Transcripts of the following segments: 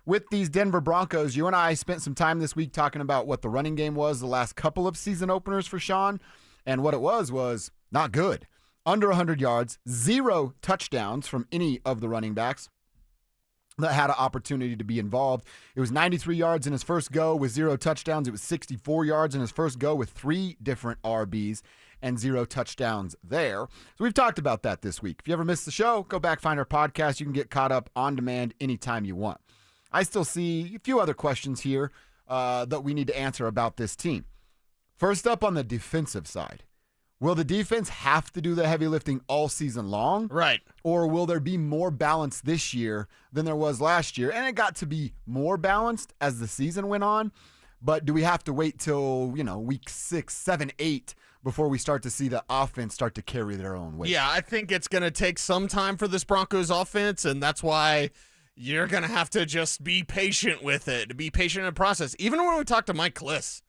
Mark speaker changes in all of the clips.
Speaker 1: with these Denver Broncos, you and I spent some time this week talking about what the running game was the last couple of season openers for Sean, and what it was not good. Under 100 yards, 0 touchdowns from any of the running backs that had an opportunity to be involved. It was 93 yards in his first go with 0 touchdowns. It was 64 yards in his first go with 3 different RBs and 0 touchdowns there. So we've talked about that this week. If you ever missed the show, go back, find our podcast. You can get caught up on demand anytime you want. I still see a few other questions here that we need to answer about this team. First up, on the defensive side. Will the defense have to do the heavy lifting all season long?
Speaker 2: Right.
Speaker 1: Or will there be more balance this year than there was last year? And it got to be more balanced as the season went on. But do we have to wait till, week 6, 7, 8 before we start to see the offense start to carry their own weight?
Speaker 2: Yeah, I think it's going to take some time for this Broncos offense, and that's why you're going to have to just be patient with it, be patient in the process. Even when we talked to Mike Kliss,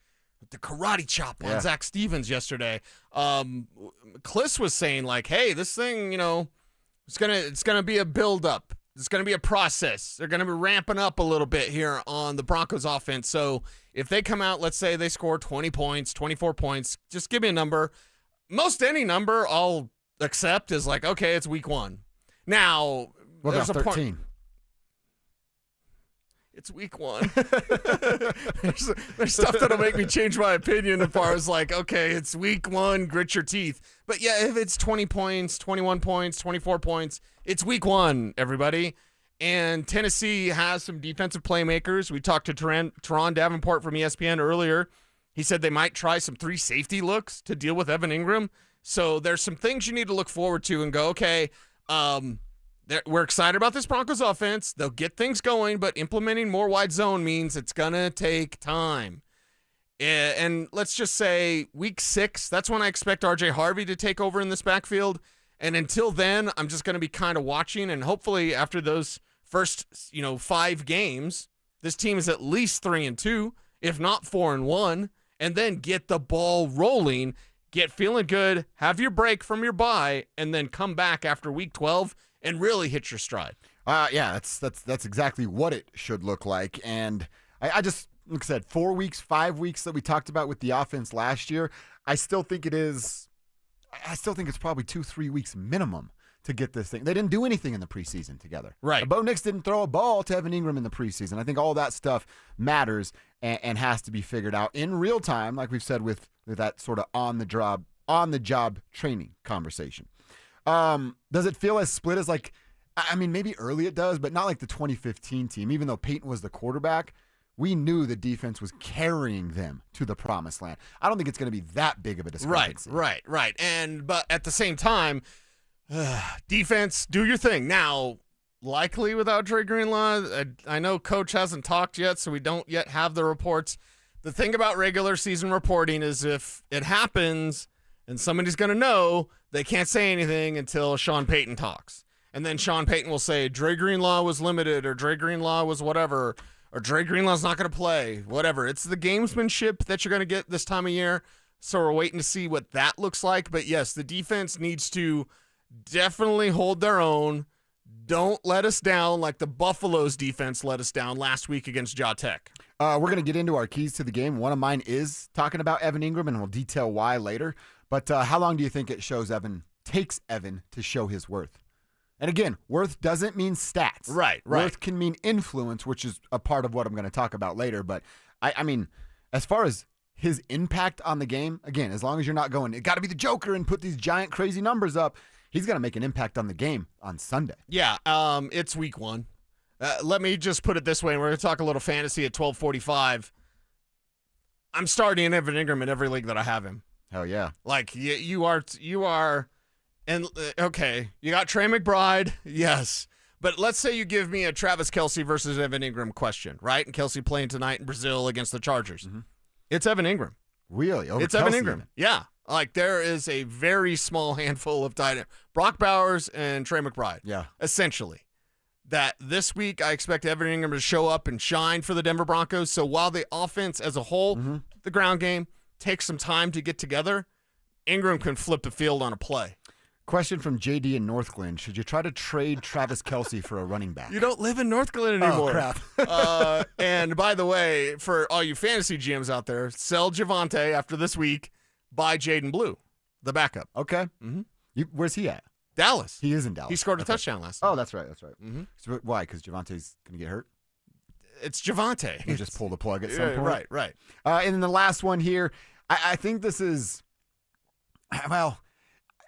Speaker 2: the karate chop on Zach Stevens yesterday, Kliss was saying, like, hey, this thing, it's gonna be a build-up. It's going to be a process. They're going to be ramping up a little bit here on the Broncos offense. So if they come out, let's say they score 20 points, 24 points, just give me a number. Most any number I'll accept is like, okay, it's week 1. Now,
Speaker 1: what
Speaker 2: there's
Speaker 1: about
Speaker 2: a
Speaker 1: 13?
Speaker 2: point. It's week 1. there's stuff that'll make me change my opinion as far as like, okay, it's week 1, grit your teeth. But yeah, if it's 20 points, 21 points, 24 points, it's week 1, everybody. And Tennessee has some defensive playmakers. We talked to Teron Davenport from ESPN earlier. He said they might try some 3 safety looks to deal with Evan Engram. So there's some things you need to look forward to and go, okay, we're excited about this Broncos offense. They'll get things going, but implementing more wide zone means it's going to take time. And let's just say week 6, that's when I expect RJ Harvey to take over in this backfield. And until then, I'm just going to be kind of watching. And hopefully after those first, 5 games, this team is at least 3-2, if not 4-1, and then get the ball rolling, get feeling good, have your break from your bye, and then come back after week 12 and really hit your stride.
Speaker 1: Yeah, that's exactly what it should look like. And I just, like I said, 4 weeks, 5 weeks that we talked about with the offense last year, I still think it's probably 2-3 weeks minimum to get this thing. They didn't do anything in the preseason together.
Speaker 2: Right.
Speaker 1: Bo Nix didn't throw a ball to Evan Engram in the preseason. I think all that stuff matters and has to be figured out in real time, like we've said with that sort of on the job training conversation. Does it feel as split as maybe early it does, but not like the 2015 team, even though Payton was the quarterback. We knew the defense was carrying them to the promised land. I don't think it's going to be that big of a discrepancy.
Speaker 2: Right. But at the same time, defense, do your thing. Now, likely without Dre Greenlaw, I know Coach hasn't talked yet, so we don't yet have the reports. The thing about regular season reporting is if it happens and somebody's going to know, they can't say anything until Sean Payton talks. And then Sean Payton will say, Dre Greenlaw was limited, or Dre Greenlaw was whatever, or Dre Greenlaw's not going to play, whatever. It's the gamesmanship that you're going to get this time of year. So we're waiting to see what that looks like. But yes, the defense needs to definitely hold their own. Don't let us down like the Buffalo's defense let us down last week against Ja Tech.
Speaker 1: We're going to get into our keys to the game. One of mine is talking about Evan Engram, and we'll detail why later. But how long do you think it takes Evan to show his worth? And again, worth doesn't mean stats.
Speaker 2: Right.
Speaker 1: Worth can mean influence, which is a part of what I'm going to talk about later. But, I mean, as far as his impact on the game, again, as long as you're not going, it got to be the Joker and put these giant crazy numbers up, he's going to make an impact on the game on Sunday.
Speaker 2: Yeah, it's week 1. Let me just put it this way, and we're going to talk a little fantasy at 12:45. I'm starting Evan Engram in every league that I have him.
Speaker 1: Hell yeah.
Speaker 2: Like, you are, and okay, you got Trey McBride, yes. But let's say you give me a Travis Kelce versus Evan Engram question, right? And Kelce playing tonight in Brazil against the Chargers. Mm-hmm. It's Evan Engram.
Speaker 1: Really?
Speaker 2: It's Evan Engram. Yeah. Like, there is a very small handful of tight ends. Brock Bowers and Trey McBride.
Speaker 1: Yeah.
Speaker 2: Essentially. That this week I expect Evan Engram to show up and shine for the Denver Broncos. So while the offense as a whole, the ground game, takes some time to get together, Ingram can flip the field on a play.
Speaker 1: Question from JD in Northglenn. Should you try to trade Travis Kelce for a running back?
Speaker 2: You don't live in Northglenn anymore.
Speaker 1: Oh, crap.
Speaker 2: And by the way, for all you fantasy GMs out there, sell Javonte after this week, buy Jaden Blue, the backup.
Speaker 1: Okay.
Speaker 2: Mm-hmm.
Speaker 1: Where's he at?
Speaker 2: Dallas.
Speaker 1: He is in Dallas.
Speaker 2: He scored a touchdown last night.
Speaker 1: Oh, that's right.
Speaker 2: Mm-hmm.
Speaker 1: So why? Because Javonte's going to get hurt?
Speaker 2: It's Javonte.
Speaker 1: You just pull the plug at some point.
Speaker 2: Right.
Speaker 1: And then the last one here, I think this is, well,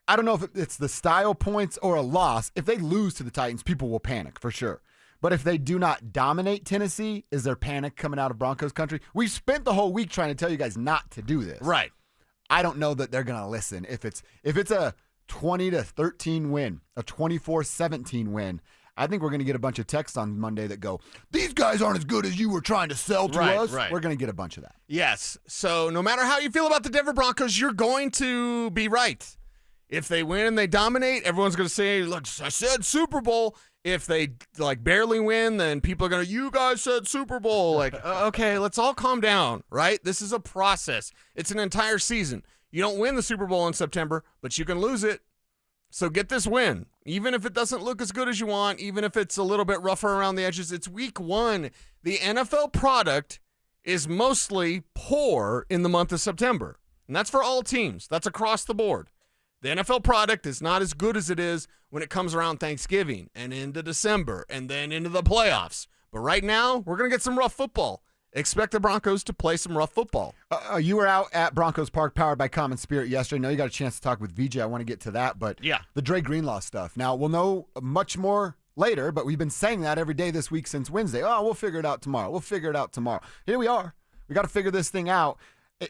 Speaker 1: I don't know if it's the style points or a loss. If they lose to the Titans, people will panic for sure. But if they do not dominate Tennessee, is there panic coming out of Broncos country? We've spent the whole week trying to tell you guys not to do this.
Speaker 2: Right.
Speaker 1: I don't know that they're going to listen. If it's a 20-13 win, a 24-17 win, I think we're going to get a bunch of texts on Monday that go, these guys aren't as good as you were trying to sell to us.
Speaker 2: Right.
Speaker 1: We're going to get a bunch of that.
Speaker 2: Yes. So no matter how you feel about the Denver Broncos, you're going to be right. If they win and they dominate, everyone's going to say, look, I said Super Bowl. If they barely win, then people are going to, you guys said Super Bowl. Okay, let's all calm down, right? This is a process. It's an entire season. You don't win the Super Bowl in September, but you can lose it. So get this win. Even if it doesn't look as good as you want, even if it's a little bit rougher around the edges, it's week 1. The NFL product is mostly poor in the month of September. And that's for all teams. That's across the board. The NFL product is not as good as it is when it comes around Thanksgiving and into December and then into the playoffs. But right now, we're going to get some rough football. Expect the Broncos to play some rough football.
Speaker 1: You were out at Broncos Park, powered by Common Spirit yesterday. I know you got a chance to talk with VJ. I want to get to that. But
Speaker 2: yeah,
Speaker 1: the Dre Greenlaw stuff. Now, we'll know much more later, but we've been saying that every day this week since Wednesday. Oh, we'll figure it out tomorrow. Here we are. We got to figure this thing out.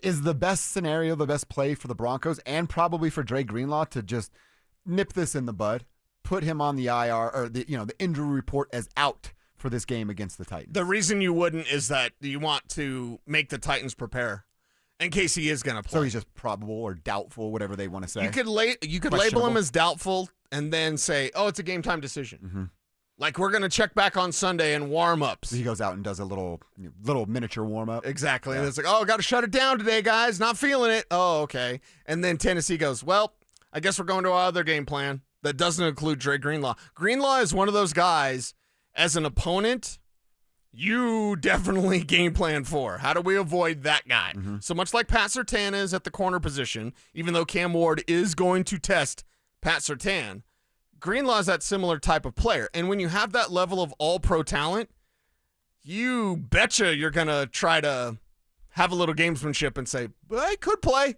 Speaker 1: Is the best scenario, the best play for the Broncos and probably for Dre Greenlaw to just nip this in the bud, put him on the IR or the injury report as out for this game against the Titans?
Speaker 2: The reason you wouldn't is that you want to make the Titans prepare in case he is going to play.
Speaker 1: So he's just probable or doubtful, whatever they want to say.
Speaker 2: You could label him as doubtful and then say, oh, it's a game time decision.
Speaker 1: Mm-hmm.
Speaker 2: Like, we're going to check back on Sunday and warm-ups.
Speaker 1: So he goes out and does a little miniature warm-up.
Speaker 2: Exactly.
Speaker 1: Yeah.
Speaker 2: And it's like, oh, got to shut it down today, guys. Not feeling it. Oh, okay. And then Tennessee goes, well, I guess we're going to our other game plan that doesn't include Dre Greenlaw. Greenlaw is one of those guys, as an opponent, you definitely game plan for. How do we avoid that guy?
Speaker 1: Mm-hmm.
Speaker 2: So much like Pat Surtain is at the corner position, even though Cam Ward is going to test Pat Surtain, Greenlaw is that similar type of player. And when you have that level of all-pro talent, you betcha you're going to try to have a little gamesmanship and say, well, he could play,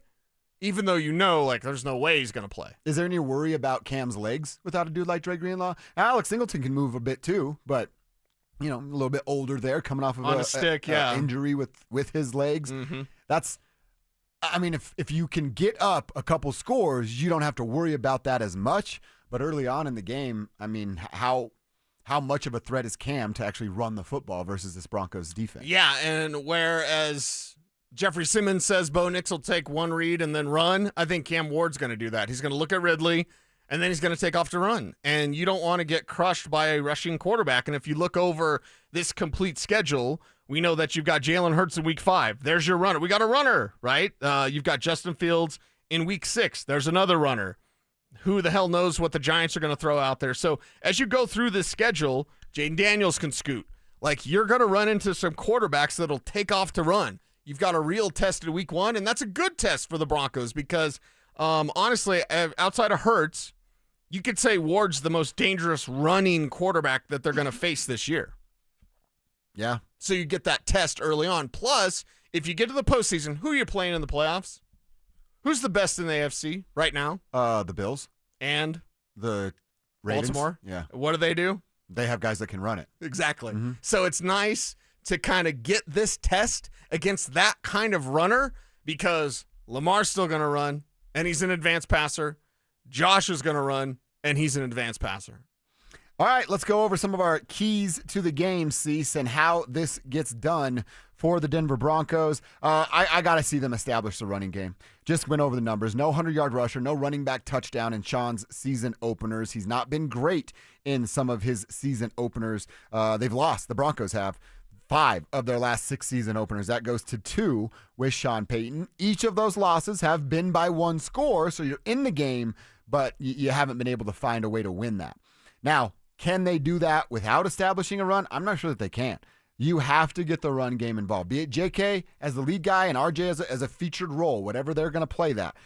Speaker 2: even though there's no way he's going to play.
Speaker 1: Is there any worry about Cam's legs without a dude like Dre Greenlaw? Alex Singleton can move a bit too, but, a little bit older there, coming off of
Speaker 2: a stick, yeah,
Speaker 1: injury with his legs.
Speaker 2: Mm-hmm.
Speaker 1: If you can get up a couple scores, you don't have to worry about that as much. But early on in the game, how much of a threat is Cam to actually run the football versus this Broncos defense?
Speaker 2: Yeah, and whereas Jeffrey Simmons says Bo Nix will take one read and then run, I think Cam Ward's going to do that. He's going to look at Ridley, and then he's going to take off to run. And you don't want to get crushed by a rushing quarterback. And if you look over this complete schedule, we know that you've got Jalen Hurts in week 5. There's your runner. We got a runner, right? You've got Justin Fields in week 6. There's another runner. Who the hell knows what the Giants are going to throw out there? So as you go through this schedule, Jaden Daniels can scoot. You're going to run into some quarterbacks that'll take off to run. You've got a real test in week 1, and that's a good test for the Broncos because, honestly, outside of Hurts, you could say Ward's the most dangerous running quarterback that they're going to face this year.
Speaker 1: Yeah.
Speaker 2: So you get that test early on. Plus, if you get to the postseason, who are you playing in the playoffs? Who's the best in the AFC right now?
Speaker 1: The Bills.
Speaker 2: And?
Speaker 1: The Ravens.
Speaker 2: Baltimore?
Speaker 1: Yeah.
Speaker 2: What do?
Speaker 1: They have guys that can run it.
Speaker 2: Exactly.
Speaker 1: Mm-hmm.
Speaker 2: So it's nice to kind of get this test against that kind of runner because Lamar's still going to run, and he's an advanced passer. Josh is going to run, and he's an advanced passer.
Speaker 1: All right, let's go over some of our keys to the game, Cease, and how this gets done for the Denver Broncos. I got to see them establish the running game. Just went over the numbers. No 100-yard rusher, no running back touchdown in Sean's season openers. He's not been great in some of his season openers. They've lost. The Broncos have 5 of their last 6 season openers. That goes to 2 with Sean Payton. Each of those losses have been by 1 score, so you're in the game but you haven't been able to find a way to win that. Now, can they do that without establishing a run? I'm not sure that they can. You have to get the run game involved, be it JK as the lead guy and RJ as a featured role, whatever they're going to play that.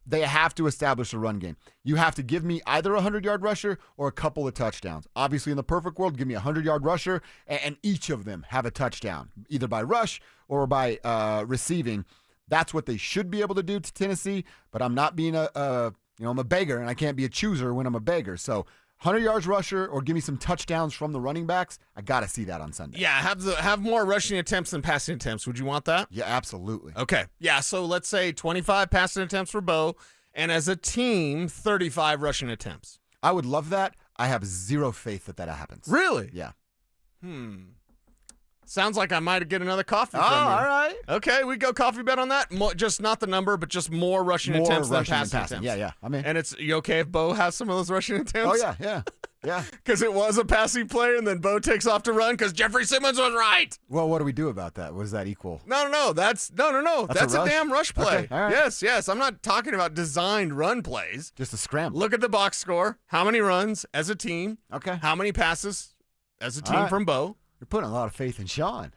Speaker 1: They have to establish a run game. You have to give me either a 100-yard rusher or a couple of touchdowns. Obviously, in the perfect world, give me a 100-yard rusher, and each of them have a touchdown, either by rush or by receiving. That's what they should be able to do to Tennessee, but I'm not being I'm a beggar, and I can't be a chooser when I'm a beggar. So 100 yards rusher or give me some touchdowns from the running backs. I got to see that on Sunday.
Speaker 2: Yeah, have more rushing attempts than passing attempts. Would you want that?
Speaker 1: Yeah, absolutely.
Speaker 2: Okay. Yeah, so let's say 25 passing attempts for Bo, and as a team, 35 rushing attempts.
Speaker 1: I would love that. I have zero faith that happens.
Speaker 2: Really?
Speaker 1: Yeah.
Speaker 2: Sounds like I might get another coffee from you.
Speaker 1: All right.
Speaker 2: Okay, we go coffee bet on that. Just not the number, but just more rushing attempts than passing attempts.
Speaker 1: Yeah. I mean,
Speaker 2: and you okay if Bo has some of those rushing attempts?
Speaker 1: Oh, yeah.
Speaker 2: Because it was a passing play, and then Bo takes off to run because Jeffrey Simmons was right.
Speaker 1: Well, what do we do about that? Was that equal?
Speaker 2: No. That's a damn rush play.
Speaker 1: Okay, all right.
Speaker 2: Yes. I'm not talking about designed run plays.
Speaker 1: Just a scramble.
Speaker 2: Look at the box score. How many runs as a team?
Speaker 1: Okay.
Speaker 2: How many passes as a team from Bo?
Speaker 1: You're putting a lot of faith in Sean.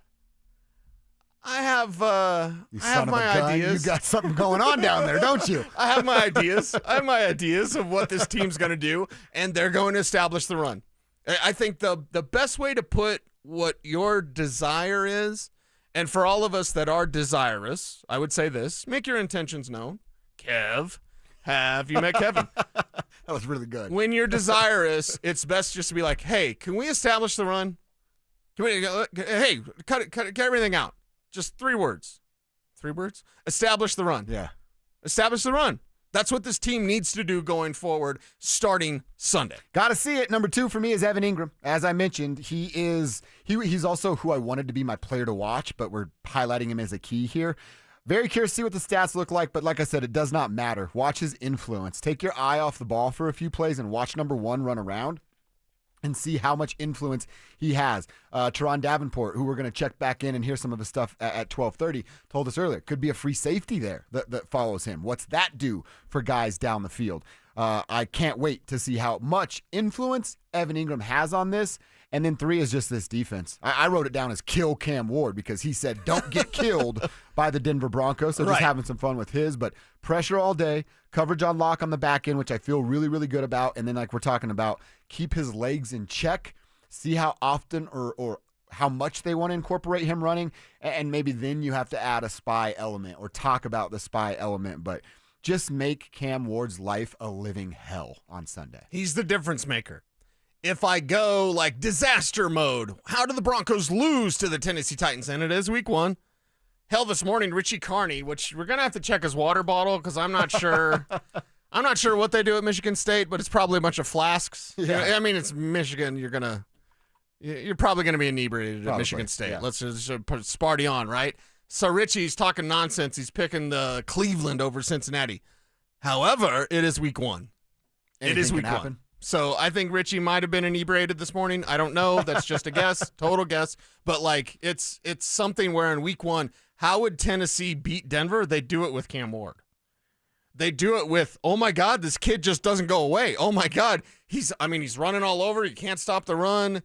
Speaker 2: I have my ideas.
Speaker 1: You got something going on down there, don't you?
Speaker 2: I have my ideas. I have my ideas of what this team's going to do, and they're going to establish the run. I think the best way to put what your desire is, and for all of us that are desirous, I would say this: make your intentions known. Kev, have you met Kevin?
Speaker 1: That was really good.
Speaker 2: When you're desirous, it's best just to be like, hey, can we establish the run? Hey, cut everything out. Just 3 words. 3 words? Establish the run.
Speaker 1: Yeah.
Speaker 2: Establish the run. That's what this team needs to do going forward, starting Sunday.
Speaker 1: Got to see it. Number 2 for me is Evan Engram. As I mentioned, he's also who I wanted to be my player to watch, but we're highlighting him as a key here. Very curious to see what the stats look like, but like I said, it does not matter. Watch his influence. Take your eye off the ball for a few plays and watch number 1 run around and see how much influence he has. Teron Davenport, who we're going to check back in and hear some of his stuff at 12:30, told us earlier, could be a free safety there that follows him. What's that do for guys down the field? I can't wait to see how much influence Evan Engram has on this. And then 3 is just this defense. I wrote it down as kill Cam Ward because he said don't get killed by the Denver Broncos. So just having some fun with his. But pressure all day, coverage on lock on the back end, which I feel really, really good about. And then like we're talking about, keep his legs in check, see how often or how much they want to incorporate him running. And maybe then you have to add a spy element or talk about the spy element. But just make Cam Ward's life a living hell on Sunday.
Speaker 2: He's the difference maker. If I go like disaster mode, how do the Broncos lose to the Tennessee Titans? And it is week 1. Hell, this morning, Richie Carney, which we're going to have to check his water bottle because I'm not sure. I'm not sure what they do at Michigan State, but it's probably a bunch of flasks.
Speaker 1: Yeah.
Speaker 2: I mean, it's Michigan. You're probably going to be inebriated at Michigan State.
Speaker 1: Yeah.
Speaker 2: Let's just put Sparty on, right? So Richie's talking nonsense. He's picking the Cleveland over Cincinnati. However, it is week 1.
Speaker 1: Anything
Speaker 2: it is week
Speaker 1: can happen.
Speaker 2: 1. So I think Richie might have been inebriated this morning. I don't know. That's just a guess, total guess. But like it's something where in week 1, how would Tennessee beat Denver? They do it with Cam Ward. They do it with, oh my God, this kid just doesn't go away. Oh my God, he's running all over. You can't stop the run.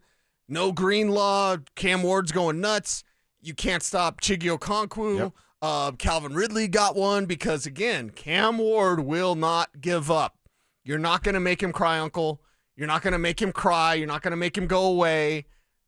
Speaker 2: No green law. Cam Ward's going nuts. You can't stop Chiggy Okonkwo. Yep. Calvin Ridley got one because again, Cam Ward will not give up. You're not going to make him cry, uncle. You're not going to make him cry. You're not going to make him go away.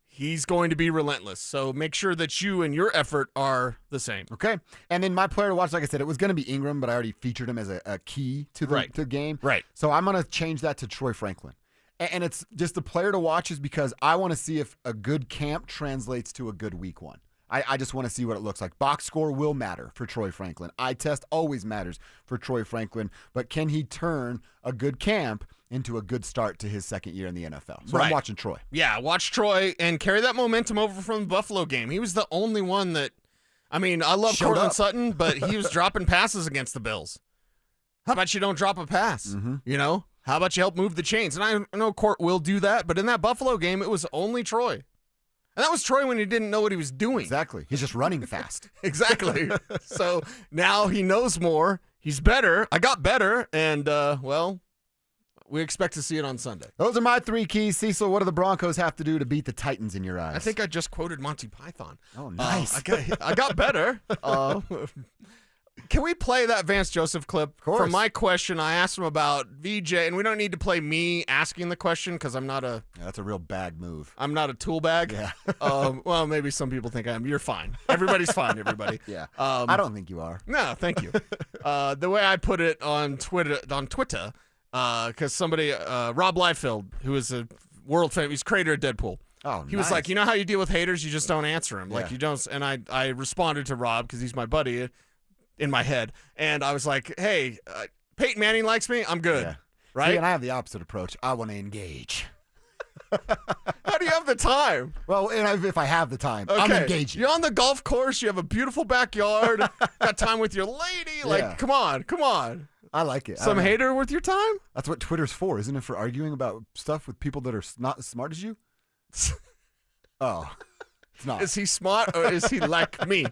Speaker 2: He's going to be relentless. So make sure that you and your effort are the same.
Speaker 1: Okay. And then my player to watch, like I said, it was going to be Ingram, but I already featured him as a key to the game.
Speaker 2: Right.
Speaker 1: So I'm going to change that to Troy Franklin. And it's just the player to watch is because I want to see if a good camp translates to a good week 1. I just want to see what it looks like. Box score will matter for Troy Franklin. Eye test always matters for Troy Franklin. But can he turn a good camp into a good start to his second year in the NFL? So I'm watching Troy.
Speaker 2: Yeah, watch Troy and carry that momentum over from the Buffalo game. He was the only one that, I love Cortland Sutton, but he was dropping passes against the Bills. How about you don't drop a pass?
Speaker 1: Mm-hmm.
Speaker 2: You know? How about you help move the chains? And I know Court will do that, but in that Buffalo game, it was only Troy. And that was Troy when he didn't know what he was doing.
Speaker 1: Exactly. He's just running fast.
Speaker 2: Exactly. So now he knows more. He's better. I got better. And, we expect to see it on Sunday.
Speaker 1: Those are my 3 keys. Cecil, what do the Broncos have to do to beat the Titans in your eyes?
Speaker 2: I think I just quoted Monty Python.
Speaker 1: Oh, nice.
Speaker 2: I got better. Can we play that Vance Joseph clip?
Speaker 1: Of course.
Speaker 2: For my question, I asked him about VJ, and we don't need to play me asking the question because I'm not a...
Speaker 1: Yeah, that's a real bag move.
Speaker 2: I'm not a tool bag.
Speaker 1: Yeah.
Speaker 2: Well, maybe some people think I am. You're fine. Everybody's fine, everybody.
Speaker 1: Yeah. I don't think you are.
Speaker 2: No, thank you. The way I put it on Twitter, because somebody, Rob Liefeld, who is a world famous, he's creator of Deadpool.
Speaker 1: Oh,
Speaker 2: He was like, you know how you deal with haters? You just don't answer them. Like
Speaker 1: Yeah.
Speaker 2: you don't. And I responded to Rob because he's my buddy in my head. And I was like, hey, Peyton Manning likes me. I'm good.
Speaker 1: Yeah.
Speaker 2: Right?
Speaker 1: See, and I have the opposite approach. I want to engage.
Speaker 2: How do you have the time?
Speaker 1: Well, and if I have the time, I'm engaging.
Speaker 2: You're on the golf course. You have a beautiful backyard. Got time with your lady. Like,
Speaker 1: Yeah.
Speaker 2: come on.
Speaker 1: I like it.
Speaker 2: Some hater with your time?
Speaker 1: That's what Twitter's for, isn't it? For arguing about stuff with people that are not as smart as you? Oh, it's not.
Speaker 2: Is he smart or is he like me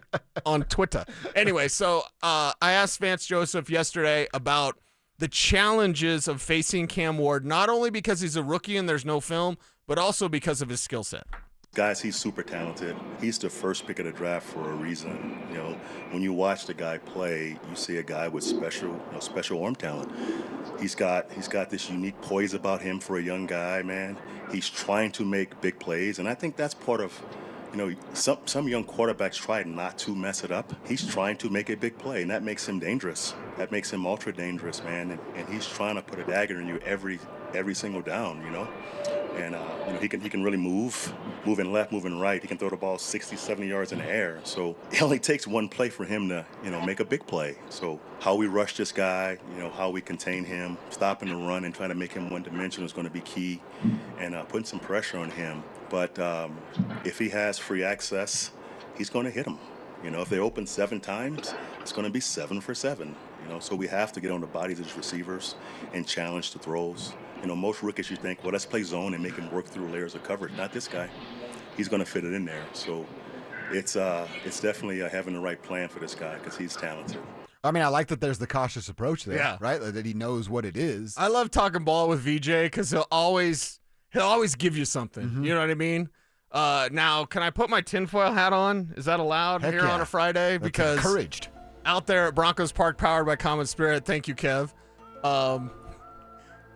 Speaker 2: on Twitter? Anyway, so I asked Vance Joseph yesterday about the challenges of facing Cam Ward, not only because he's a rookie and there's no film, but also because of his skill set.
Speaker 3: Guys, he's super talented. He's the first pick of the draft for a reason. You know, when you watch the guy play, you see a guy with special arm talent. He's got this unique poise about him for a young guy, man. He's trying to make big plays, and I think that's part of, some young quarterbacks try not to mess it up. He's trying to make a big play, and that makes him dangerous. That makes him ultra dangerous, man. And he's trying to put a dagger in you every single down, And he can really moving left, moving right. He can throw the ball 60, 70 yards in the air. So it only takes one play for him to, make a big play. So how we rush this guy, how we contain him, stopping the run and trying to make him one-dimensional is going to be key, and putting some pressure on him. But if he has free access, he's going to hit him. If they open 7 times, it's going to be 7 for 7. So we have to get on the bodies of his receivers and challenge the throws. Most rookies, you think, well, let's play zone and make him work through layers of coverage. Not this guy. He's going to fit it in there. So it's definitely having the right plan for this guy because he's talented.
Speaker 1: I mean, I like that there's the cautious approach there,
Speaker 2: Yeah.
Speaker 1: right? That he knows what it is.
Speaker 2: I love talking ball with VJ because he'll always give you something.
Speaker 1: Mm-hmm.
Speaker 2: You know what I mean? Now, can I put my tinfoil hat on? Is that allowed
Speaker 1: Heck
Speaker 2: here
Speaker 1: yeah.
Speaker 2: on a Friday?
Speaker 1: That's
Speaker 2: Because
Speaker 1: encouraged.
Speaker 2: out there at Broncos Park, powered by Common Spirit. Thank you, Kev.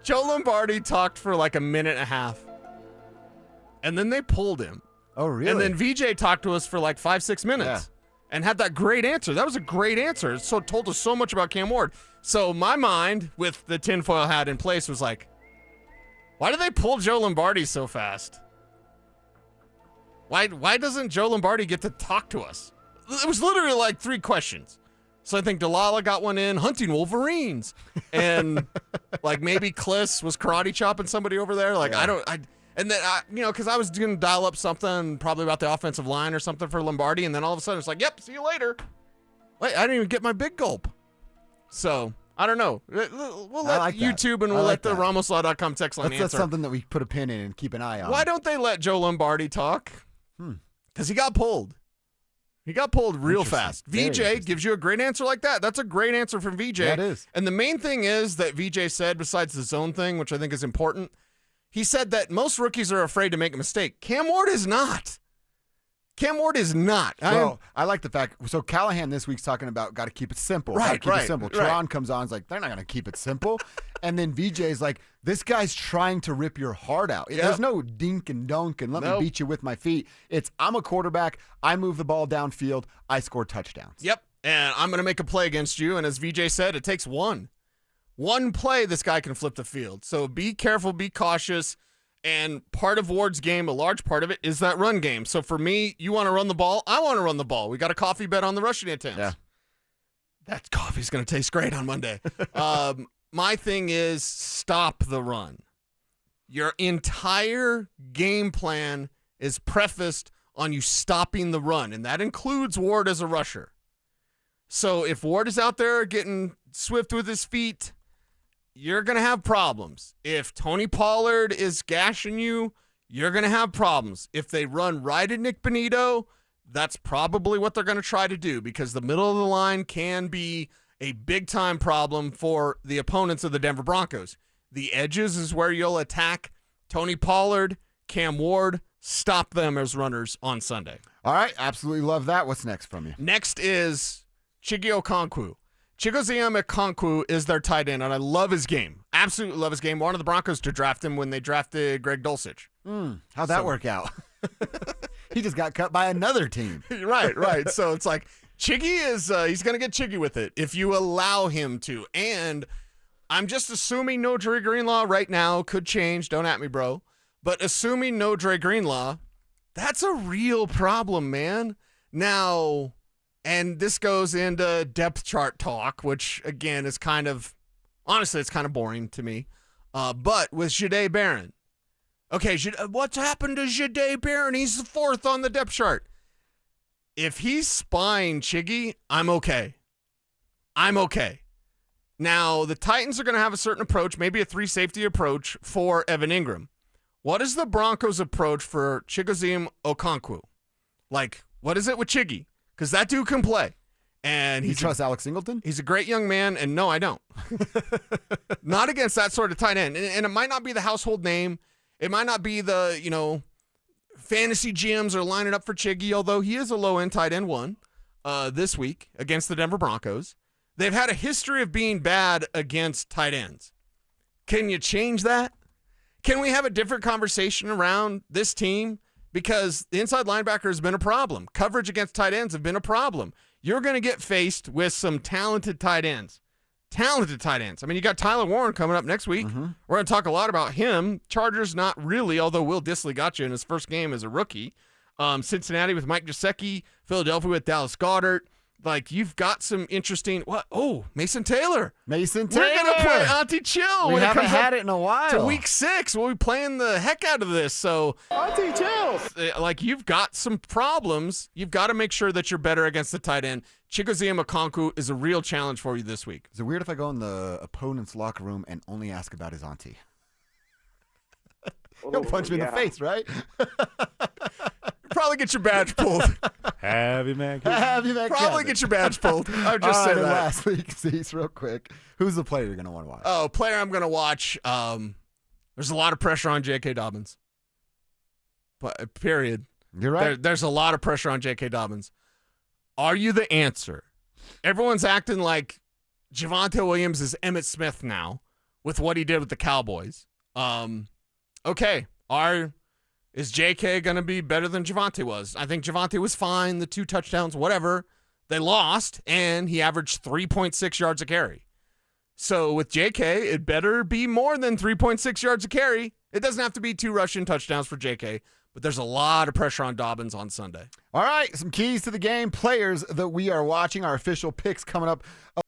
Speaker 2: Joe Lombardi talked for like a minute and a half, and then they pulled him.
Speaker 1: Oh, really?
Speaker 2: And then VJ talked to us for like 5-6 minutes.
Speaker 1: Yeah.
Speaker 2: And had that great answer. That was a great answer. It told us so much about Cam Ward. So my mind, with the tinfoil hat in place, was like, why did they pull Joe Lombardi so fast? Why doesn't Joe Lombardi get to talk to us? It was literally like 3 questions. So I think Delilah got one in, hunting Wolverines. And like maybe Kliss was karate chopping somebody over there. Like,
Speaker 1: Yeah.
Speaker 2: And then, because I was going to dial up something probably about the offensive line or something for Lombardi. And then all of a sudden it's like, yep, see you later. Wait, I didn't even get my big gulp. So I don't know. We'll let
Speaker 1: like that.
Speaker 2: YouTube and
Speaker 1: I
Speaker 2: we'll
Speaker 1: like
Speaker 2: let the
Speaker 1: that.
Speaker 2: RamosLaw.com text line
Speaker 1: That's
Speaker 2: answer.
Speaker 1: something that we put a pin in and keep an eye on.
Speaker 2: Why don't they let Joe Lombardi talk? Because he got pulled. He got pulled real
Speaker 1: Interesting.
Speaker 2: fast.
Speaker 1: Very
Speaker 2: VJ
Speaker 1: interesting.
Speaker 2: gives you a great answer like that. That's a great answer from VJ.
Speaker 1: Yeah, it is.
Speaker 2: And the main thing is that VJ said, besides the zone thing, which I think is important, he said that most rookies are afraid to make a mistake. Cam Ward is not. Cam Ward is not.
Speaker 1: Well, I like the fact. So Callahan this week's talking about got to keep it simple. Gotta keep it simple. Tron comes on, is like, they're not going to keep it simple. And then VJ's like, this guy's trying to rip your heart out.
Speaker 2: Yep.
Speaker 1: There's no dink and dunk and let me beat you with my feet. It's, I'm a quarterback. I move the ball downfield. I score touchdowns.
Speaker 2: Yep. And I'm going to make a play against you. And as VJ said, it takes one. One play, this guy can flip the field. So be careful, be cautious. And part of Ward's game, a large part of it, is that run game. So for me, you want to run the ball, I want to run the ball. We got a coffee bet on the rushing attempts.
Speaker 1: Yeah.
Speaker 2: That coffee's going to taste great on Monday. My thing is stop the run. Your entire game plan is prefaced on you stopping the run, and that includes Ward as a rusher. So if Ward is out there getting swift with his feet, you're going to have problems. If Tony Pollard is gashing you, you're going to have problems. If they run right at Nick Bonito, that's probably what they're going to try to do because the middle of the line can be a big-time problem for the opponents of the Denver Broncos. The edges is where you'll attack Tony Pollard, Cam Ward. Stop them as runners on Sunday.
Speaker 1: All right, absolutely love that. What's next from you?
Speaker 2: Next is Chiggy Okonkwo. Chigozie Okonkwo is their tight end, and I love his game. Absolutely love his game. Wanted the Broncos to draft him when they drafted Greg Dulcich.
Speaker 1: How'd that work out? He just got cut by another team.
Speaker 2: Right. So it's like Chiggy is he's going to get Chiggy with it if you allow him to. And I'm just assuming no Dre Greenlaw right now. Could change. Don't at me, bro. But assuming no Dre Greenlaw, that's a real problem, man. Now, and this goes into depth chart talk, which, again, is kind of, honestly, it's kind of boring to me. But with Jahdae Barron. Okay, what's happened to Jahdae Barron? He's the 4th on the depth chart. If he's spying Chiggy, I'm okay. Now, the Titans are going to have a certain approach, maybe a 3-safety approach for Evan Engram. What is the Broncos' approach for Chigozie Okonkwo? Like, what is it with Chiggy? Because that dude can play. And
Speaker 1: You trust Alex Singleton?
Speaker 2: He's a great young man, and no, I don't. Not against that sort of tight end. And it might not be the household name. It might not be the, fantasy GMs are lining up for Chiggy, although he is a low-end tight end one this week against the Denver Broncos. They've had a history of being bad against tight ends. Can you change that? Can we have a different conversation around this team? Because the inside linebacker has been a problem. Coverage against tight ends have been a problem. You're going to get faced with some talented tight ends. I mean, you got Tyler Warren coming up next week.
Speaker 1: Mm-hmm.
Speaker 2: We're going to talk a lot about him. Chargers, not really, although Will Dissly got you in his first game as a rookie. Cincinnati with Mike Gesicki. Philadelphia with Dallas Goedert. Like, you've got some interesting. What? Oh, Mason Taylor. We're going to play Auntie Chill.
Speaker 1: We
Speaker 2: when
Speaker 1: haven't
Speaker 2: it comes
Speaker 1: had it in a while.
Speaker 2: to week 6. We'll be playing the heck out of this. So,
Speaker 1: Auntie Chill.
Speaker 2: like, you've got some problems. You've got to make sure that you're better against the tight end. Chigozie Okonkwo is a real challenge for you this week.
Speaker 1: Is it weird if I go in the opponent's locker room and only ask about his auntie? He'll punch me in the face, right?
Speaker 2: Probably get your badge pulled.
Speaker 4: Have you, man?
Speaker 2: Probably get your badge pulled. I would just say that.
Speaker 1: Last week, Cecil, real quick. Who's the player you're going to want to watch?
Speaker 2: Oh, player I'm going to watch. There's a lot of pressure on JK Dobbins. Period.
Speaker 1: You're right.
Speaker 2: There's a lot of pressure on JK Dobbins. Are you the answer? Everyone's acting like Javonte Williams is Emmitt Smith now with what he did with the Cowboys. Okay. Is JK going to be better than Javonte was? I think Javonte was fine, the 2 touchdowns, whatever. They lost, and he averaged 3.6 yards a carry. So with JK, it better be more than 3.6 yards a carry. It doesn't have to be 2 rushing touchdowns for JK, but there's a lot of pressure on Dobbins on Sunday.
Speaker 1: All right, some keys to the game, players that we are watching, our official picks coming up.